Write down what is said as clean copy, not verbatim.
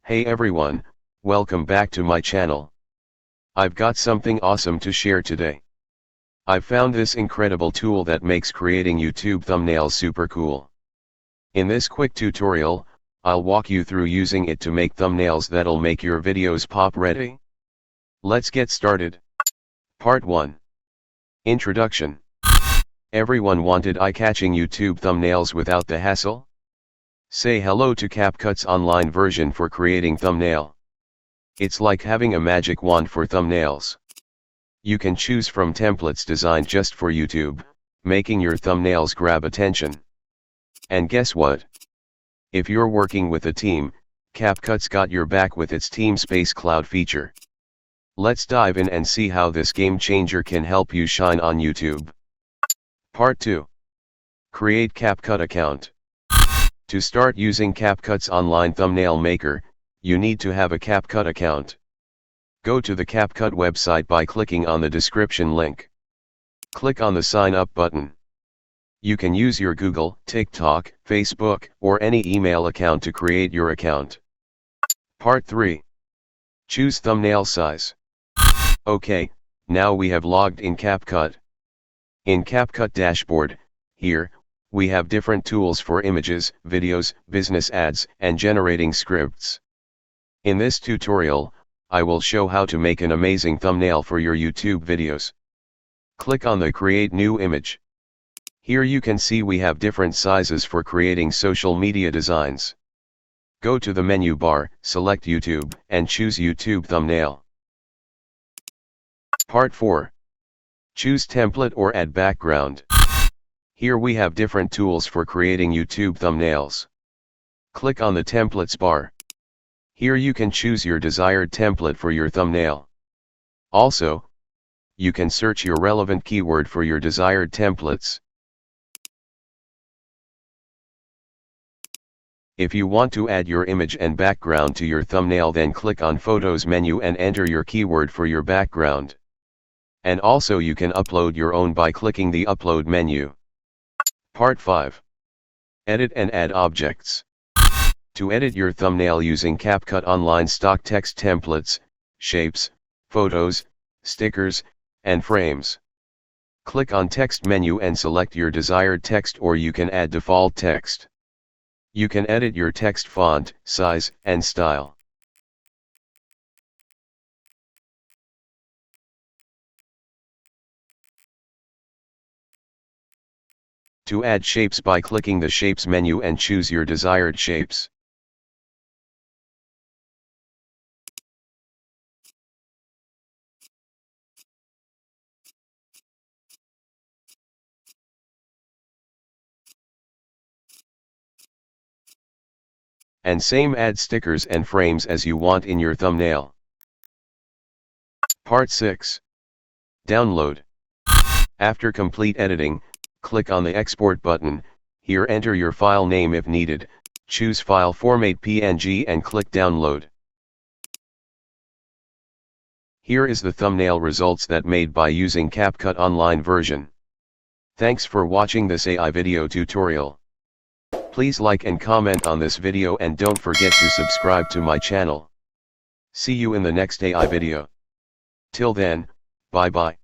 Hey everyone, welcome back to my channel. I've got something awesome to share today. I've found this incredible tool that makes creating YouTube thumbnails super cool. In this quick tutorial, I'll walk you through using it to make thumbnails that'll make your videos pop ready. Let's get started. Part 1. Introduction. Everyone wanted eye-catching YouTube thumbnails without the hassle? Say hello to Capcut's online version for creating thumbnail. It's like having a magic wand for thumbnails. You can choose from templates designed just for YouTube, making your thumbnails grab attention. And guess what? If you're working with a team, Capcut's got your back with its TEAMSPACE cloud feature. Let's dive in and see how this game changer can help you shine on YouTube. Part 2. Create Capcut account. To start using Capcut's online thumbnail maker, you need to have a Capcut account. Go to the Capcut website by clicking on the description link. Click on the Sign Up button. You can use your Google, TikTok, Facebook, or any email account to create your account. Part 3. Choose thumbnail size. Okay, now we have logged in Capcut. In Capcut dashboard, here, we have different tools for images, videos, business ads, and generating scripts. In this tutorial, I will show how to make an amazing thumbnail for your YouTube videos. Click on the Create New Image. Here you can see we have different sizes for creating social media designs. Go to the menu bar, select YouTube, and choose YouTube Thumbnail. Part 4. Choose Template or add background. Here we have different tools for creating YouTube thumbnails. Click on the Templates bar. Here you can choose your desired template for your thumbnail. Also, you can search your relevant keyword for your desired templates. If you want to add your image and background to your thumbnail, then click on Photos menu and enter your keyword for your background. And also you can upload your own by clicking the Upload menu. Part 5. Edit and add objects. To edit your thumbnail using Capcut online stock text templates, shapes, photos, stickers, and frames. Click on Text menu and select your desired text, or you can add default text. You can edit your text font, size, and style. To add shapes, by clicking the Shapes menu and choose your desired shapes. And same, add stickers and frames as you want in your thumbnail. Part 6. Download. After complete editing, click on the Export button. Here enter your file name if needed, choose file format PNG and click Download. Here is the thumbnail results that made by using Capcut online version. Thanks for watching this AI video tutorial. Please like and comment on this video and don't forget to subscribe to my channel. See you in the next AI video. Till then, bye bye.